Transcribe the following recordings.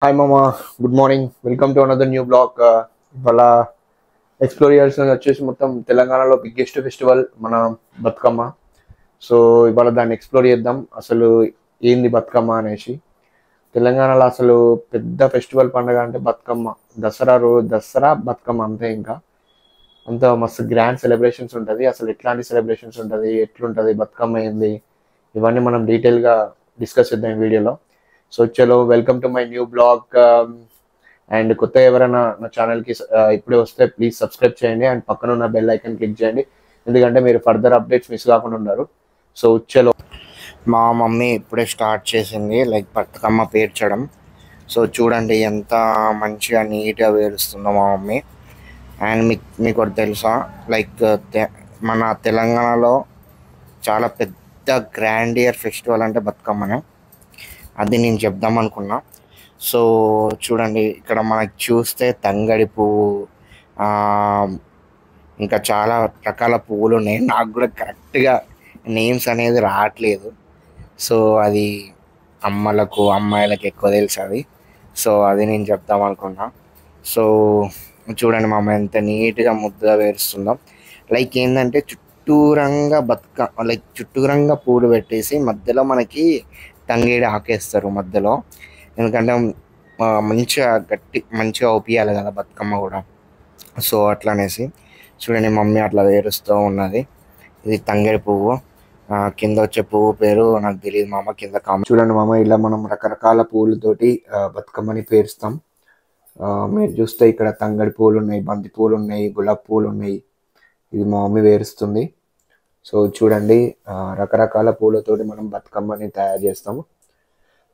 Hi మామా, good morning. Welcome to another new blog. ఇవాళ explore చేయాల్సినది వచ్చేసి మొత్తం తెలంగాణలో బిగ్గెస్ట్ ఫెస్టివల్ మన బతుకమ్మ. సో ఇవాళ దాన్ని ఎక్స్ప్లోర్ చేద్దాం. అసలు ఏంది బతుకమ్మ అనేసి. తెలంగాణలో అసలు పెద్ద ఫెస్టివల్ పండుగ అంటే బతుకమ్మ. దసరా బతుకమ్మ అంతే. ఇంకా అంత మస్తు గ్రాండ్ సెలబ్రేషన్స్ ఉంటుంది. అసలు ఎట్లాంటి సెలబ్రేషన్స్ ఉంటుంది, ఎట్లుంటుంది బతుకమ్మ ఏంది, ఇవన్నీ మనం డీటెయిల్గా డిస్కస్ చేద్దాం ఈ వీడియోలో. సో చలో, welcome to my new blog. And కొత్త ఎవరైనా నా ఛానల్కి ఇప్పుడే వస్తే ప్లీజ్ సబ్స్క్రైబ్ చేయండి అండ్ పక్కన ఉన్న బెల్ ఐకన్ క్లిక్ చేయండి, ఎందుకంటే మీరు ఫర్దర్ అప్డేట్స్ మిస్ కాకుండా ఉన్నారు. సో చలో. మా మమ్మీ ఇప్పుడే స్టార్ట్ చేసింది బతుకమ్మ పేర్చడం. సో చూడండి ఎంత మంచిగా నీట్గా పేరుస్తుందో మా మమ్మీ. అండ్ మీకు ఒకటి తెలుసా, లైక్ మన తెలంగాణలో చాలా పెద్ద గ్రాండియర్ ఫెస్టివల్ అంటే బతుకమ్మనే. అది నేను చెప్దాం అనుకున్నా. సో చూడండి, ఇక్కడ మనకి చూస్తే తంగడి పువ్వు, ఆ, ఇంకా చాలా రకాల పువ్వులు ఉన్నాయి. నాకు కూడా కరెక్ట్గా నేమ్స్ అనేది రావట్లేదు. సో అది అమ్మాయిలకు ఎక్కువ తెలుసు అది. సో అది నేను చెప్దాం అనుకున్నా. సో చూడండి మా అమ్మ ఎంత నీట్గా ముద్దగా వేరుస్తుందో. లైక్ ఏంటంటే చుట్టూరంగా పూలు పెట్టేసి మధ్యలో మనకి తంగేడి ఆకేస్తారు మధ్యలో. ఎందుకంటే మంచిగా ఒపియాలి కదా బతుకమ్మ కూడా. సో అట్లా అనేసి చూడండి మమ్మీ అట్లా వేరుస్తూ ఉన్నది. ఇది తంగేడి పువ్వు. కింద వచ్చే పువ్వు పేరు నాకు తెలియదు మామ, కింద కామెంట్. చూడండి మామ, ఇలా మనం రకరకాల పూలతోటి బతుకమ్మని పేరుస్తాం. మీరు చూస్తే ఇక్కడ తంగడి పూలు ఉన్నాయి, బంతి పూలు ఉన్నాయి, గులాబీ పూలు ఉన్నాయి. ఇది మా మమ్మీ వేరుస్తుంది. సో చూడండి, రకరకాల పూలతోటి మనం బతుకమ్మని తయారు చేస్తాము.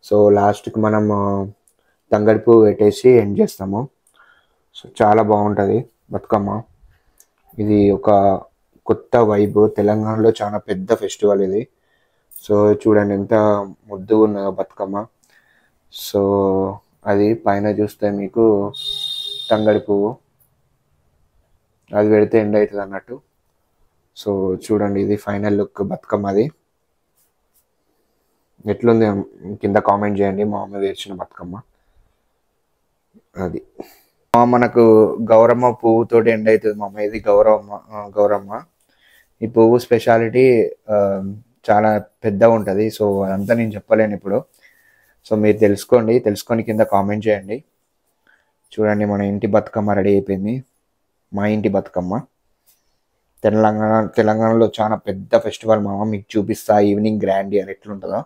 సో లాస్ట్కి మనం తంగడి పువ్వు పెట్టేసి ఎండ్ చేస్తాము. సో చాలా బాగుంటుంది బతుకమ్మ. ఇది ఒక కొత్త వైబ్. తెలంగాణలో చాలా పెద్ద ఫెస్టివల్ ఇది. సో చూడండి ఎంత ముద్దుగా ఉన్నదో బతుకమ్మ. సో అది పైన చూస్తే మీకు తంగడి పువ్వు, అది పెడితే ఎండ్ అవుతుంది అన్నట్టు. సో చూడండి, ఇది ఫైనల్ లుక్ బతుకమ్మది. ఎట్లుంది కింద కామెంట్ చేయండి మా మమ్మీ వేర్చిన బతుకమ్మ. అది మనకు గౌరమ్మ పువ్వుతోటి ఎండ్ అవుతుంది మా అమ్మ. ఇది గౌరమ్మ. ఈ పువ్వు స్పెషాలిటీ చాలా పెద్దగా ఉంటుంది. సో అదంతా నేను చెప్పలేను ఇప్పుడు. సో మీరు తెలుసుకొని కింద కామెంట్ చేయండి. చూడండి, మన ఇంటి బతుకమ్మ రెడీ అయిపోయింది. మా ఇంటి బతుకమ్మ తెలంగాణలో చాలా పెద్ద ఫెస్టివల్ మామ. మీకు చూపిస్తా ఈవినింగ్ గ్రాండియర్ ఎట్లుంటుందో,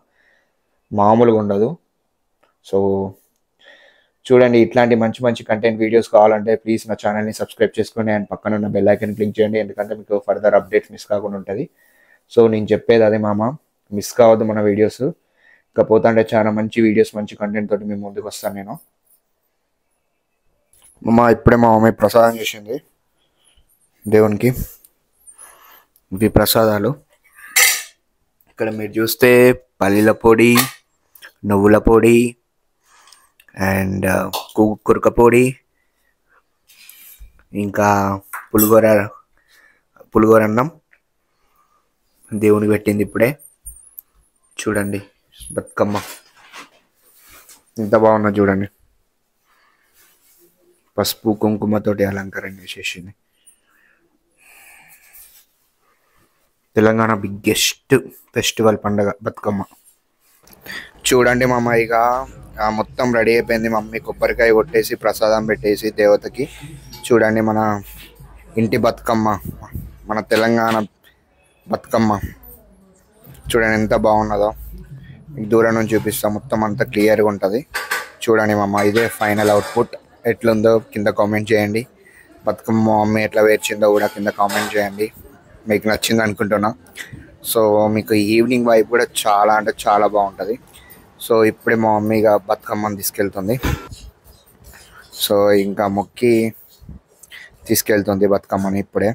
మామూలుగా ఉండదు. సో చూడండి, ఇట్లాంటి మంచి మంచి కంటెంట్ వీడియోస్ కావాలంటే ప్లీజ్ నా ఛానల్ని సబ్స్క్రైబ్ చేసుకోండి అండ్ పక్కన ఉన్న బెల్ ఐకన్ క్లిక్ చేయండి, ఎందుకంటే మీకు ఫర్దర్ అప్డేట్స్ మిస్ కాకుండా ఉంటుంది. సో నేను చెప్పేది అదే మామ, మిస్ కావద్దు మన వీడియోస్. ఇకపోతే అంటే చాలా మంచి వీడియోస్, మంచి కంటెంట్ తోటి మేము ముందుకు వస్తాను నేను. ఇప్పుడే మా మమ్మీ ప్రసాదం చేసింది దేవునికి. ఇవి ప్రసాదాలు. ఇక్కడ మీరు చూస్తే పల్లీల పొడి, నువ్వుల పొడి అండ్ కురక పొడి, ఇంకా పులిగోర అన్నం దేవునికి పెట్టింది ఇప్పుడే. చూడండి బతుకమ్మ ఎంత బాగున్నా చూడండి. పసుపు కుంకుమతోటి అలంకరణ చేసేసింది. తెలంగాణ బిగ్గెస్ట్ ఫెస్టివల్ పండుగ బతుకమ్మ. చూడండి మా అమ్మాయిక మొత్తం రెడీ అయిపోయింది. మమ్మీ కొబ్బరికాయ కొట్టేసి ప్రసాదం పెట్టేసి దేవతకి. చూడండి మన ఇంటి బతుకమ్మ, మన తెలంగాణ బతుకమ్మ. చూడండి ఎంత బాగున్నదో. మీకు దూరం నుంచి చూపిస్తాం, మొత్తం అంతా క్లియర్గా ఉంటుంది. చూడండి మా అమ్మ, ఇదే ఫైనల్ అవుట్పుట్. ఎట్లుందో కింద కామెంట్ చేయండి. బతుకమ్మ మమ్మీ ఎట్లా వేర్చిందో కూడా కింద కామెంట్ చేయండి. మీకు నచ్చింది అనుకుంటున్నా. సో మీకు ఈవినింగ్ వైపు కూడా చాలా అంటే చాలా బాగుంటుంది. సో ఇప్పుడే మా మమ్మీగా బతుకమ్మని తీసుకెళ్తుంది. సో ఇంకా మొక్కి తీసుకెళ్తుంది బతుకమ్మని. ఇప్పుడే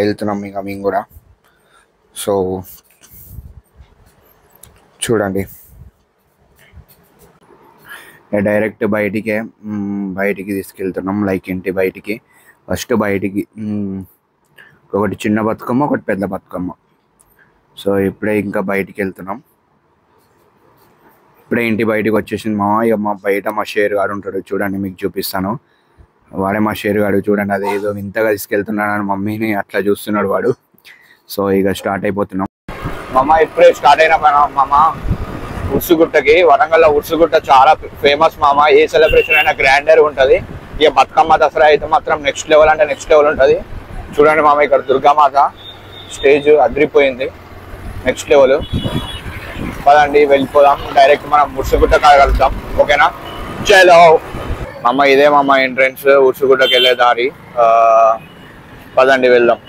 వెళ్తున్నాం ఇంకా మేము కూడా. సో చూడండి, డైరెక్ట్ బయటికి తీసుకెళ్తున్నాం. లైక్ ఇంటి బయటికి. ఫస్ట్ బయటికి ఒకటి చిన్న బతుకమ్మ, ఒకటి పెద్ద బతుకమ్మ. సో ఇప్పుడే ఇంకా బయటికి వెళ్తున్నాం. ఇప్పుడే ఇంటి బయటకు వచ్చేసింది మామ. ఇక మా బయట మా షేర్ గాడు ఉంటాడు చూడండి, మీకు చూపిస్తాను. వాడే మా షేర్ గాడు చూడండి, అది ఏదో వింతగా తీసుకెళ్తున్నాడు అని మమ్మీని అట్లా చూస్తున్నాడు వాడు. సో ఇక స్టార్ట్ అయిపోతున్నాం మామ. ఇప్పుడే స్టార్ట్ అయినా మామ ఉర్సుగుట్టకి. వరంగల్లో ఉర్సుగుట్ట చాలా ఫేమస్ మామ. ఏ సెలబ్రేషన్ అయినా గ్రాండర్ ఉంటుంది. ఇక బతుకమ్మ దసరా అయితే మాత్రం నెక్స్ట్ లెవెల్ అంటే నెక్స్ట్ లెవెల్ ఉంటుంది. చూడండి మామ, ఇక్కడ దుర్గామాత స్టేజ్ అదిరిపోయింది, నెక్స్ట్ లెవెల్. పదండి వెళ్ళిపోదాం, డైరెక్ట్ మనం ఉర్సుగుట్ట కలుద్దాం, ఓకేనా? చలో మామ, ఇదే మామ ఎంట్రన్స్ ఉర్సుగుట్టకి వెళ్ళే దారి. పదండి వెళ్దాం.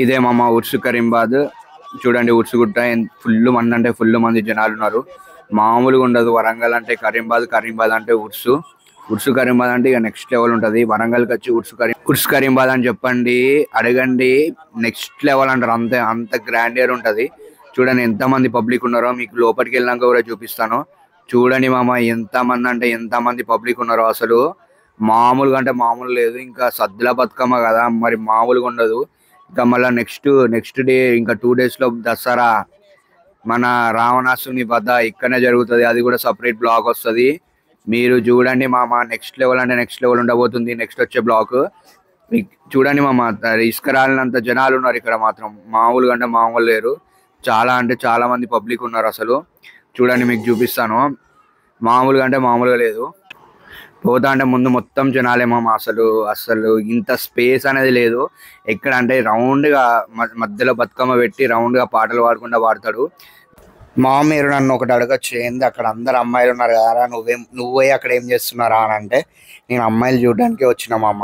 ఇదే మామ ఉర్సు కరీంబాద్. చూడండి ఉర్సుగుట్ట ఫుల్ మంది అంటే ఫుల్ మంది జనాలు ఉన్నారు, మామూలుగా ఉండదు. వరంగల్ అంటే కరీంబాద్, కరీంబాద్ అంటే ఉర్సు, ఉర్సు కరీంబాద్ అంటే ఇక నెక్స్ట్ లెవెల్ ఉంటుంది. వరంగల్కి వచ్చి ఉర్సు కరీంబాద్ అని చెప్పండి, అడగండి, నెక్స్ట్ లెవెల్ అంటారు. అంత గ్రాండియర్ ఉంటుంది. చూడండి ఎంతమంది పబ్లిక్ ఉన్నారో మీకు లోపలికి వెళ్ళినాక కూడా చూపిస్తాను. చూడండి మామ, ఎంతమంది అంటే ఎంతమంది పబ్లిక్ ఉన్నారో, అసలు మామూలుగా అంటే మామూలు లేదు. ఇంకా సద్దుల బతుకమ్మ కదా, మరి మామూలుగా ఉండదు. ఇంకా మళ్ళీ నెక్స్ట్ డే ఇంకా 2 daysలో దసరా, మన రావణాసుని వధ ఇక్కడనే జరుగుతుంది. అది కూడా సపరేట్ బ్లాగ్ వస్తుంది, మీరు చూడండి మామ. నెక్స్ట్ లెవెల్ అంటే నెక్స్ట్ లెవెల్ ఉండబోతుంది నెక్స్ట్ వచ్చే బ్లాగ్. చూడండి మామ, ఇసుకరాలినంత జనాలు ఉన్నారు ఇక్కడ మాత్రం, మామూలుగా అంటే మామూలు లేరు. చాలా అంటే చాలా మంది పబ్లిక్ ఉన్నారు అసలు. చూడండి మీకు చూపిస్తాను, మామూలుగా అంటే మామూలుగా లేదు. పోతా అంటే ముందు మొత్తం జనాలే మామ. అసలు ఇంత స్పేస్ అనేది లేదు ఎక్కడ. అంటే రౌండ్గా మధ్యలో బతుకమ్మ పెట్టి రౌండ్గా పాటలు పాడకుండా పాడతాడు. మా మీరు నన్ను ఒకటి అడగచ్చు, ఏంది అక్కడ అందరు అమ్మాయిలు ఉన్నారు కదా, నువ్వే అక్కడ ఏం చేస్తున్నారా అని అంటే, నేను అమ్మాయిలు చూడడానికే వచ్చిన మామ.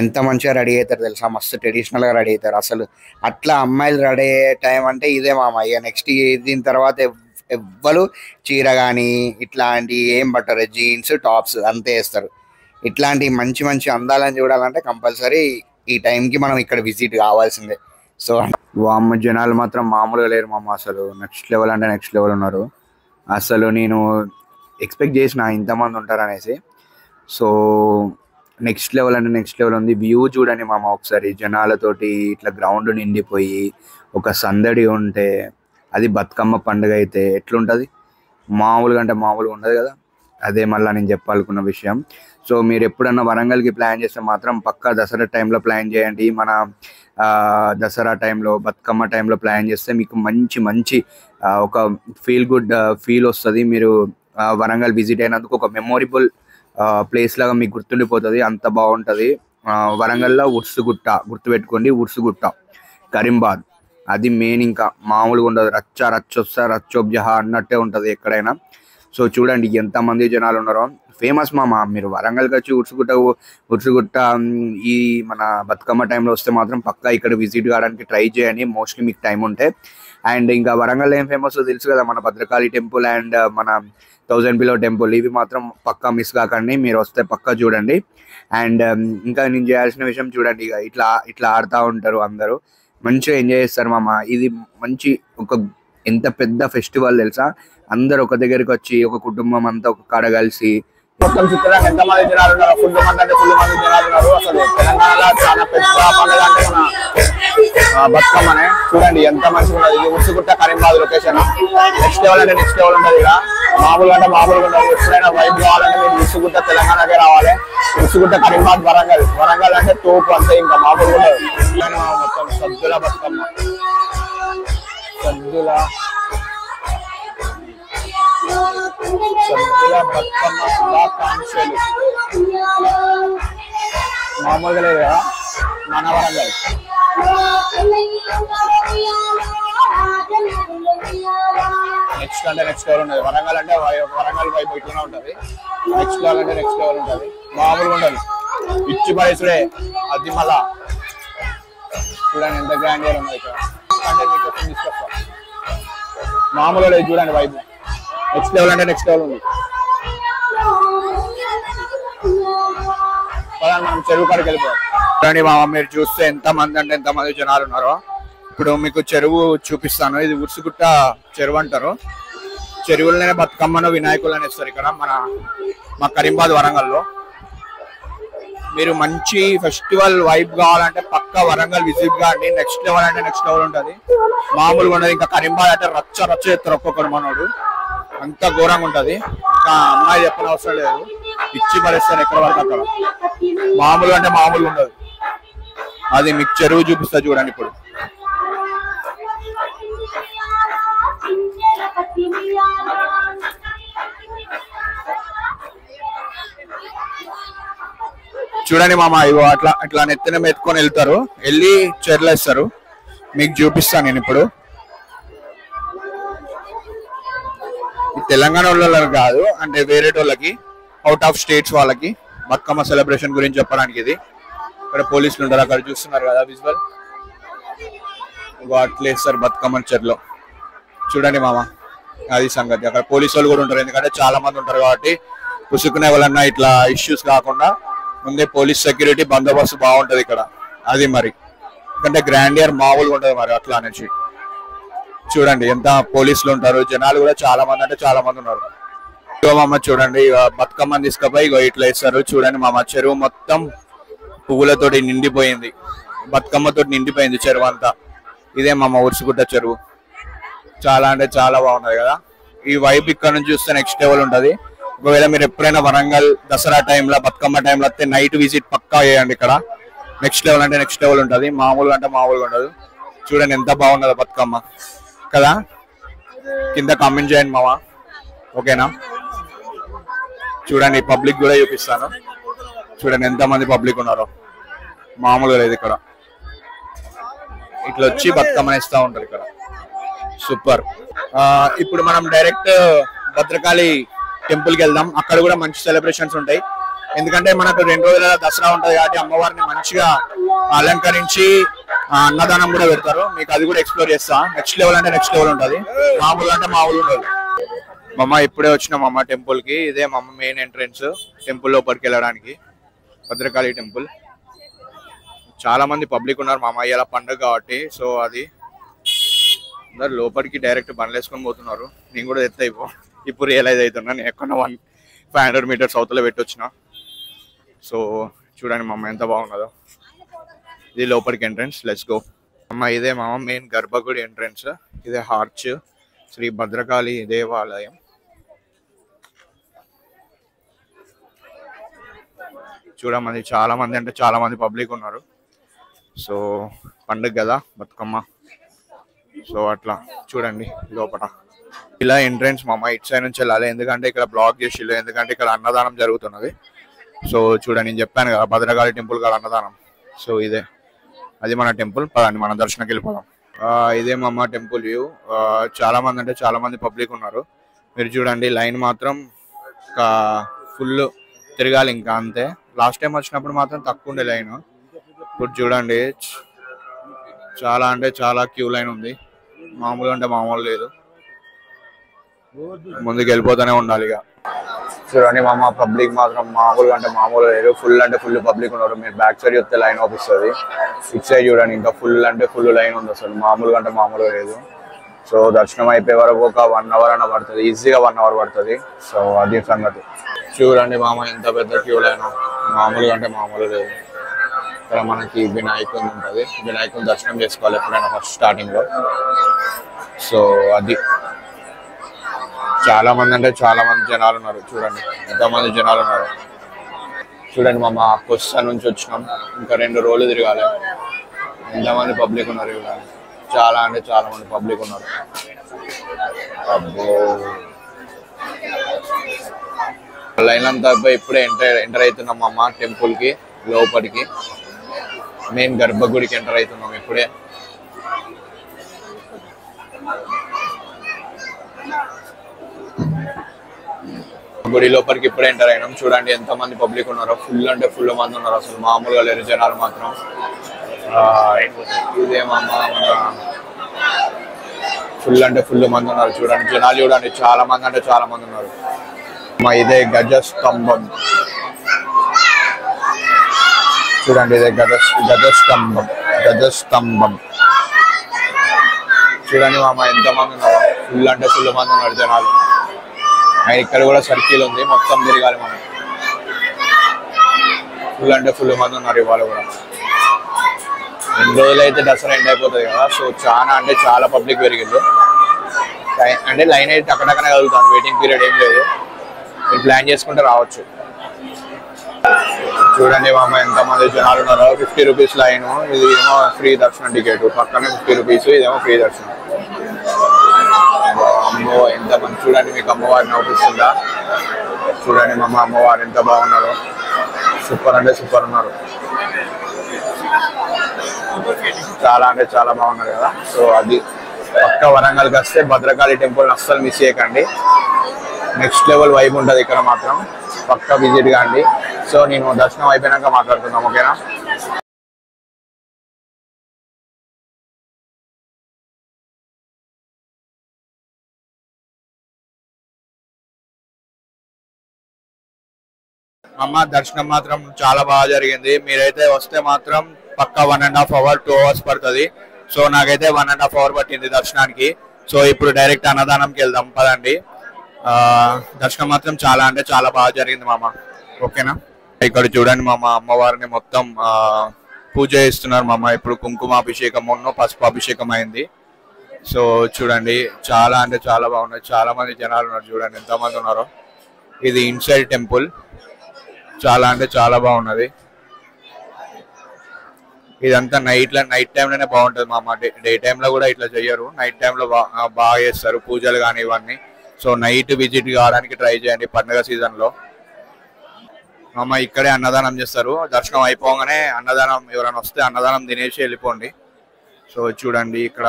ఎంత మంచిగా రెడీ అవుతారు తెలుసా, మస్తు ట్రెడిషనల్గా రెడీ అవుతారు అసలు. అట్లా అమ్మాయిలు రెడీ అయ్యే టైం అంటే ఇదే మామ. ఇక నెక్స్ట్ దీని తర్వాత ఎవ్వరు చీర కానీ ఇట్లాంటి ఏం పట్టరు, జీన్స్ టాప్స్ అంతే వేస్తారు. ఇట్లాంటి మంచి మంచి అందాలని చూడాలంటే కంపల్సరీ ఈ టైంకి మనం ఇక్కడ విజిట్ కావాల్సిందే. సో వామ్మ జనాలు మాత్రం మామూలుగా లేరు మామ, అసలు నెక్స్ట్ లెవెల్ అంటే నెక్స్ట్ లెవెల్ ఉన్నారు. అసలు నేను ఎక్స్పెక్ట్ చేసిన ఇంతమంది ఉంటారు అనేసి. సో నెక్స్ట్ లెవెల్ అంటే నెక్స్ట్ లెవెల్ ఉంది. వ్యూ చూడండి మామ ఒకసారి, జనాలతోటి ఇట్లా గ్రౌండ్ నిండిపోయి ఒక సందడి ఉంటే, అది బతుకమ్మ పండుగ అయితే ఎట్లుంటుంది, మామూలుగా అంటే మామూలుగా ఉండదు కదా. అదే మళ్ళీ నేను చెప్పాలనుకున్న విషయం. సో మీరు ఎప్పుడన్నా వరంగల్కి ప్లాన్ చేస్తే మాత్రం పక్కా దసరా టైంలో ప్లాన్ చేయండి. మన దసరా టైంలో బతుకమ్మ టైంలో ప్లాన్ చేస్తే మీకు మంచి ఒక గుడ్ ఫీల్ వస్తుంది. మీరు వరంగల్ విజిట్ అయినందుకు ఒక మెమొరబుల్ ప్లేస్ లాగా మీకు గుర్తుండిపోతుంది, అంత బాగుంటుంది. వరంగల్లో ఉర్సుగుట్ట గుర్తుపెట్టుకోండి, ఉర్సుగుట్ట కరీంబాద్ అది మెయిన్. ఇంకా మామూలుగా ఉండదు, రచ్చోబ్జహ అన్నట్టే ఉంటుంది ఎక్కడైనా. సో చూడండి ఎంతమంది జనాలు ఉన్నారో. ఫేమస్ మామ, మీరు వరంగల్కి వచ్చి ఉర్సుగుట్ట ఈ మన బతుకమ్మ టైంలో వస్తే మాత్రం పక్కా ఇక్కడ విజిట్ కావడానికి ట్రై చేయండి, మోస్ట్లీ మీకు టైం ఉంటే. అండ్ ఇంకా వరంగల్ ఏం ఫేమస్ తెలుసు కదా, మన భద్రకాళి టెంపుల్ అండ్ మన 1000 Below టెంపుల్, ఇవి మాత్రం పక్కా మిస్ కాకండి, మీరు వస్తే పక్కా చూడండి. అండ్ ఇంకా నేను చేయాల్సిన విషయం చూడండి, ఇక ఇట్లా ఆడుతూ ఉంటారు అందరూ, మంచిగా ఎంజాయ్ చేస్తారు మామ. ఇది మంచి ఎంత పెద్ద ఫెస్టివల్ తెలుసా, అందరు ఒక దగ్గరికి వచ్చి ఒక కుటుంబం అంతా ఒక కాడ కలిసి మొత్తం చిత్రాన్ని ఎంతమంది జనాలు ఉన్నారు, ఫుల్ మంది అంటే ఫుల్ మంది జనాలు ఉన్నారు. అసలు తెలంగాణలో చాలా పెద్ద పండుగ అంటే మన బతుకమ్మనే. చూడండి ఎంత మంచిగా ఉన్నది. ఇది Ursugutta Karimabad location. Next level అంటే నెక్స్ట్ లెవెల్ ఉంటుంది. ఇక మామూలుగా అంటే మామూలుగా ఉండదు. ఎప్పుడైనా వైబ్ కావాలంటే మీరు ఉర్సుగుట్ట తెలంగాణకే రావాలి. ఉర్సుగుట్ట కరీంబాద్ వరంగల్ అంటే తోపు అంతే, ఇంకా మామూలుగా ఉండదు. మొత్తం సద్దుల బతుకమ్మ, సద్దుల బతుకమ్మ శుభాకాంక్షలు. మామూలుగా లేదు కదా మన వరంగల్. నెక్స్ట్ అంటే నెక్స్ట్ లెవెల్ ఉంటుంది. వరంగల్ అంటే వరంగల్ వైపు ఇట్లా ఉంటుంది. నెక్స్ట్ లెవెల్ అంటే నెక్స్ట్ లెవెల్ ఉంటుంది, మామూలుగా ఉండదు. ఇచ్చి పడేసుడే అది మళ్ళా. చూడండి ఎంత గ్రాండియర్ ఉన్నది ఇక్కడ. అంటే మీకు తీసుకొస్తా, మామూలుగా లేదు. చూడండి వైపు నెక్స్ట్ లెవెల్ అంటే నెక్స్ట్ లెవెల్ ఉంది. మనం చెరువు కాడికి వెళ్ళిపోయాం. కానీ మామ మీరు చూస్తే ఎంతమంది అంటే ఎంతమంది జనాలు ఉన్నారో. ఇప్పుడు మీకు చెరువు చూపిస్తాను. ఇది ఉర్సుగుట్ట చెరువు అంటారు. చెరువులనే బతుకమ్మను వినాయకులను ఇస్తారు ఇక్కడ మా కరీంబాద్ వరంగల్లో. మీరు మంచి ఫెస్టివల్ వైబ్ కావాలంటే పక్కా వరంగల్ విజిట్ కాండి. నెక్స్ట్ లెవెల్ అంటే నెక్స్ట్ లెవెల్ ఉంటుంది, మామూలుగా ఉండదు. ఇంకా కరీంబాద్ అంటే రచ్చ చేస్తారు ఒక్కొక్కరు మనోడు. అంత ఘోరంగా ఉంటది. ఇంకా అమ్మాయి చెప్పిన అవసరం లేదు, ఇచ్చి పడేస్తాను ఎక్కడ వరకు అక్కడ. మామూలు అంటే మామూలుగా ఉండదు. అది మీకు చెరువు చూపిస్తా చూడండి. ఇప్పుడు చూడండి మామ, ఇగో అట్లా అట్లా నెత్తిన మెత్తుకొని వెళ్తారు, వెళ్ళి చెర్లేస్తారు. మీకు చూపిస్తాను నేను ఇప్పుడు. తెలంగాణ వాళ్ళకి కాదు, అంటే వేరే వాళ్ళకి, అవుట్ ఆఫ్ స్టేట్స్ వాళ్ళకి బతుకమ్మ సెలబ్రేషన్ గురించి చెప్పడానికి ఇది. ఇక్కడ పోలీసులు ఉంటారు, అక్కడ చూస్తున్నారు కదా విజువల్. అట్లా వేస్తారు బతుకమ్మ చెర్లో. చూడండి మామ, అది సంగతి. అక్కడ పోలీసు వాళ్ళు కూడా ఉంటారు, ఎందుకంటే చాలా మంది ఉంటారు కాబట్టి పుసుకునే వాళ్ళన్నా ఇట్లా ఇష్యూస్ కాకుండా ముందే పోలీస్ సెక్యూరిటీ బందోబస్తు బాగుంటది ఇక్కడ. అది మరి ఎందుకంటే గ్రాండియర్ మామూలుగా ఉంటది మరి అట్లా అనేసి. చూడండి ఎంత పోలీసులు ఉంటారు, జనాలు కూడా చాలా మంది అంటే చాలా మంది ఉన్నారు. ఇగో మామ చూడండి, బతుకమ్మని తీసుకుపోయి ఇగో ఇట్లా వేస్తారు. చూడండి మామ, చెరువు మొత్తం పువ్వులతోటి నిండిపోయింది, బతుకమ్మతో నిండిపోయింది చెరువు అంతా. ఇదే మామ ఉర్సుగుట్ట చెరువు. చాలా అంటే చాలా బాగున్నది కదా. ఈ వైబ్ ఇక్కడ నుంచి చూస్తే నెక్స్ట్ లెవెల్ ఉంటది. ఒకవేళ మీరు ఎప్పుడైనా వరంగల్ దసరా టైంలో బతుకమ్మ టైంలో వస్తే నైట్ విజిట్ పక్కా చేయండి. ఇక్కడ నెక్స్ట్ లెవెల్ అంటే నెక్స్ట్ లెవెల్ ఉంటుంది, మామూలుగా అంటే మామూలుగా ఉండదు. చూడండి ఎంత బాగున్నదో బతుకమ్మ కదా. కింద కామెంట్ చేయండి మామ, ఓకేనా? చూడండి పబ్లిక్ కూడా చూపిస్తాను. చూడండి ఎంతమంది పబ్లిక్ ఉన్నారో, మామూలుగా లేదు ఇక్కడ. ఇట్లా వచ్చి బతుకమ్మని ఇస్తూ ఉంటారు ఇక్కడ. సూపర్. ఇప్పుడు మనం డైరెక్ట్ భద్రకాళి టెంపుల్కి వెళ్దాం. అక్కడ కూడా మంచి సెలబ్రేషన్స్ ఉంటాయి, ఎందుకంటే మనకు 2 రోజుల దసరా ఉంటుంది కాబట్టి అమ్మవారిని మంచిగా అలంకరించి అన్నదానం కూడా పెడతారు. మీకు అది కూడా ఎక్స్ప్లోర్ చేస్తా. నెక్స్ట్ లెవెల్ అంటే నెక్స్ట్ లెవెల్ ఉంటుంది, మామూలు అంటే మామూలు ఉండదు. మమ్మ ఇప్పుడే వచ్చిన మమ్మ టెంపుల్ కి. ఇదే మమ్మ మెయిన్ ఎంట్రెన్స్ టెంపుల్ లోపలికి వెళ్ళడానికి, భద్రకాళి టెంపుల్. చాలా మంది పబ్లిక్ ఉన్నారు మామ, ఇలా పండుగ కాబట్టి. సో అది అందరు లోపలికి డైరెక్ట్ బండ్లు వేసుకొని పోతున్నారు. నేను కూడా ఎత్త ఇప్పుడు రియలైజ్ అవుతున్నా, నేను ఎక్కడ 500 మీటర్స్ అవతల పెట్టొచ్చిన. సో చూడండి మామ ఎంత బాగున్నదో. ఇది లోపలికి ఎంట్రన్స్, లెట్స్ గో. అమ్మ ఇదే మామ మెయిన్ గర్భగుడి ఎంట్రన్స్. ఇదే హార్చ్, శ్రీ భద్రకాళి దేవాలయం. చూడమంది చాలా మంది అంటే చాలా మంది పబ్లిక్ ఉన్నారు. సో పండుగ కదా బతుకమ్మ, సో అట్లా చూడండి లోపల. ఇలా ఎంట్రన్స్ మామ ఇటు సైడ్ నుంచి వెళ్ళాలి, ఎందుకంటే ఇక్కడ బ్లాక్ చేసిళ్ళు, ఎందుకంటే ఇక్కడ అన్నదానం జరుగుతున్నది. సో చూడండి, నేను చెప్పాను కదా భద్రకాళి టెంపుల్ కాడ అన్నదానం. సో ఇదే అది మన టెంపుల్. పదండి మన దర్శనకి వెళ్ళిపోదాం. ఇదే మామ టెంపుల్ వ్యూ. చాలా మంది అంటే చాలా మంది పబ్లిక్ ఉన్నారు. మీరు చూడండి లైన్ మాత్రం ఫుల్ తిరగాలి ఇంకా, అంతే. లాస్ట్ టైం వచ్చినప్పుడు మాత్రం తక్కువ ఉండే లైన్. ఇప్పుడు చూడండి చాలా అంటే చాలా క్యూ లైన్ ఉంది, మామూలుగా అంటే మామూలు లేదు. ముందుకు వెళ్ళిపోతూనే ఉండాలి ఇక. చూడండి మామ పబ్లిక్ మాత్రం మామూలుగా అంటే మామూలు లేదు, ఫుల్ అంటే ఫుల్ పబ్లిక్ ఉన్నారు. మీరు బ్యాక్ సైడ్ చూస్తే లైన్ ఆపిస్తుంది, ఇటు సైడ్ చూడండి ఇంకా ఫుల్ అంటే ఫుల్ లైన్ ఉంది, అసలు మామూలుగా అంటే మామూలుగా లేదు. సో దర్శనం అయిపోయే వరకు ఒక 1 అవర్ అన్న పడుతుంది, ఈజీగా 1 అవర్ పడుతుంది. సో అది సంగతి. చూడండి మామ ఎంత పెద్ద క్యూ లైన్, మామూలుగా అంటే మామూలు లేదు. ఇక్కడ మనకి వినాయకుని ఉంటుంది, వినాయకుని దర్శనం చేసుకోవాలి ఎప్పుడైనా ఫస్ట్ స్టార్టింగ్ లో. సో అది చాలా మంది అంటే చాలా మంది జనాలు ఉన్నారు. చూడండి ఎంతమంది జనాలు ఉన్నారు. చూడండి మామ కొస్సా నుంచి వచ్చినాం, ఇంకా 2 రోజులు తిరగాలి. ఎంతమంది పబ్లిక్ ఉన్నారు చూడండి, చాలా అంటే చాలా మంది పబ్లిక్ ఉన్నారు. అబ్బో లైన్ అంతా ఇప్పుడే ఎంటర్ అవుతున్నాం అమ్మ టెంపుల్ కి లోపలికి. మెయిన్ గర్భగుడికి ఎంటర్ అవుతున్నాం ఇప్పుడే. గుడి లోపలికి ఇప్పుడే ఎంటర్ అయినాం. చూడండి ఎంత మంది పబ్లిక్ ఉన్నారో, ఫుల్ అంటే ఫుల్ మంది ఉన్నారు, అసలు మామూలుగా లేరు జనాలు మాత్రం. ఇదేమమ్మా ఫుల్ అంటే ఫుల్ మంది ఉన్నారు. చూడండి జనాలు చూడండి, చాలా మంది అంటే చాలా మంది ఉన్నారు. ఇదే గజస్తంభం, చూడండి ఇదే గజస్తంభం. చూడండి మామ ఎంత మంది ఉన్నారు, ఫుల్ అంటే ఫుల్ మంది ఉన్నారు జనాలు. ఇక్కడ కూడా సర్కిల్ ఉంది, మొత్తం తిరగాలి మనం. ఫుల్ అంటే ఫుల్ మంది ఉన్నారు ఇవాళ కూడా. 2 రోజులు అయితే దసరా ఎండ్ అయిపోతుంది కదా, సో చాలా అంటే చాలా పబ్లిక్ పెరిగింది. అంటే లైన్ అయితే అక్కడక్కడనే కలుగుతాను, వెయిటింగ్ పీరియడ్ ఏం లేదు, మీరు ప్లాన్ చేసుకుంటే రావచ్చు. చూడండి మామ ఎంతమంది జనాలు ఉన్నారో. 50 రూపీస్ లైన్, ఇది ఏమో ఫ్రీ దర్శనం టికెట్, పక్కనే 50 రూపీస్, ఇదేమో ఫ్రీ దర్శనం. అమ్మో ఎంతమంది చూడండి, మీకు అమ్మవారిని అవుపిస్తుందా? చూడండి మా అమ్మవారు ఎంత బాగున్నారు, సూపర్ అంటే సూపర్ ఉన్నారు, చాలా అంటే చాలా బాగున్నారు కదా. సో అది పక్క వరంగల్కి వస్తే భద్రకాళి టెంపుల్ అస్సలు మిస్ చేయకండి, నెక్స్ట్ లెవెల్ వైబ్ ఉంటుంది ఇక్కడ మాత్రం, పక్క విజిట్ కాండి. సో నేను దర్శనం అయిపోయినాక మాట్లాడుతున్నాం, ఓకేనా? అమ్మ దర్శనం మాత్రం చాలా బాగా జరిగింది. మీరైతే వస్తే మాత్రం పక్క 1.5 hours 2 hours పడుతుంది. సో నాకైతే 1.5 hours పట్టింది దర్శనానికి. సో ఇప్పుడు డైరెక్ట్ అన్నదానంకి వెళ్దాం పదండి. దర్శనం మాత్రం చాలా అంటే చాలా బాగా జరిగింది మామ, ఓకేనా? ఇక్కడ చూడండి మామ, అమ్మవారిని మొత్తం పూజ చేస్తున్నారు మామ. ఇప్పుడు కుంకుమాభిషేకం పసుపు అభిషేకం అయింది. సో చూడండి చాలా అంటే చాలా బాగున్నాయి, చాలా మంది జనాలు ఉన్నారు, చూడండి ఎంతమంది ఉన్నారో. ఇది ఇన్సైడ్ టెంపుల్, చాలా అంటే చాలా బాగున్నది. ఇదంతా నైట్ టైంలోనే బాగుంటుంది మామ, డే టైంలో కూడా ఇట్లా చెయ్యరు, నైట్ టైంలో బాగా చేస్తారు పూజలు కానీ ఇవన్నీ. సో నైట్ విజిట్ కావడానికి ట్రై చేయండి పండుగ సీజన్లో. మామ ఇక్కడే అన్నదానం చేస్తారు, దర్శనం అయిపోగానే అన్నదానం, ఎవరైనా వస్తే అన్నదానం తినేసి వెళ్ళిపోండి. సో చూడండి ఇక్కడ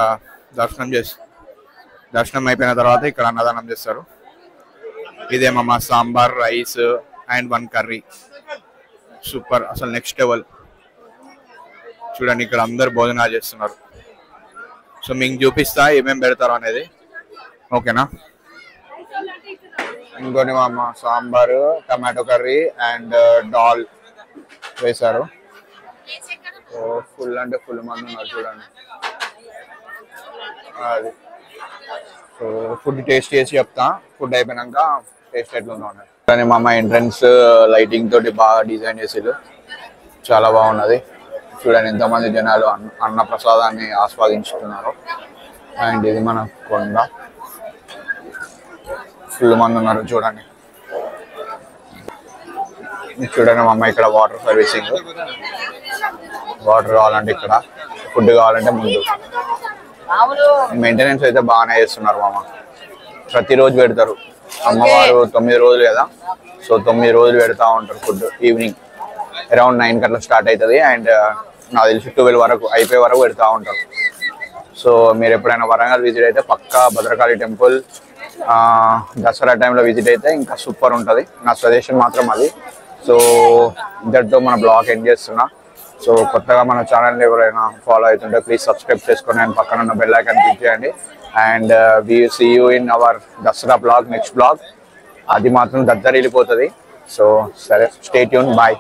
దర్శనం అయిపోయిన తర్వాత ఇక్కడ అన్నదానం చేస్తారు. ఇదే మామ sambar, rice and 1 curry, super అసలు నెక్స్ట్ లెవెల్. చూడండి ఇక్కడ అందరు భోజనాలు చేస్తున్నారు. సో మీకు చూపిస్తా ఏమేమి పెడతారు అనేది, ఓకేనా? ఇంకోటి మామ sambar, tomato curry and dal వేశారు. ఫుల్ అంటే ఫుల్ మంది ఉన్నారు చూడండి. అది సో ఫుడ్ టేస్ట్ చేసి చెప్తా, ఫుడ్ అయిపోయినాక టేస్ట్ ఎట్లుందో ఉన్నది. కానీ మా అమ్మ ఎంట్రన్స్ లైటింగ్ తోటి బాగా డిజైన్ చేసిరు, చాలా బాగున్నది. చూడండి ఎంతమంది జనాలు అన్న ప్రసాదాన్ని ఆస్వాదించుతున్నారు. అండ్ ఇది మన కొండ, ఫుల్ మంది ఉన్నారు చూడండి. చూడండి మా అమ్మ ఇక్కడ వాటర్ సర్వీసింగ్, వాటర్ కావాలంటే ఇక్కడ, ఫుడ్ కావాలంటే ముందు. మెయింటెనెన్స్ అయితే బాగానే చేస్తున్నారు మామ, ప్రతిరోజు పెడతారు. అమ్మవారు 9 రోజులు కదా, సో 9 రోజులు పెడతా ఉంటారు ఫుడ్. ఈవినింగ్ అరౌండ్ 9 అట్లా స్టార్ట్ అవుతుంది అండ్ నాకు తెలిసి 12 వరకు అయిపోయే వరకు పెడతా ఉంటారు. సో మీరు ఎప్పుడైనా వరంగల్ విజిట్ అయితే పక్కా భద్రకాళి టెంపుల్ దసరా టైంలో విజిట్ అయితే ఇంకా సూపర్ ఉంటుంది, నా సజెషన్ మాత్రం అది. సో ఇంతటితో మన బ్లాగ్ ఎండ్ చేస్తున్నా. సో కొత్తగా మన ఛానల్ని ఎవరైనా ఫాలో అవుతుంటే ప్లీజ్ సబ్స్క్రైబ్ చేసుకొని అండ్ పక్కన ఉన్న బెల్ ఐకాన్ క్లిక్ చేయండి. And we see you in our Dasara blog, next blog. అది మాత్రం దద్దరిల్లిపోతుంది. సో సరే, స్టే ట్యూన్, బాయ్.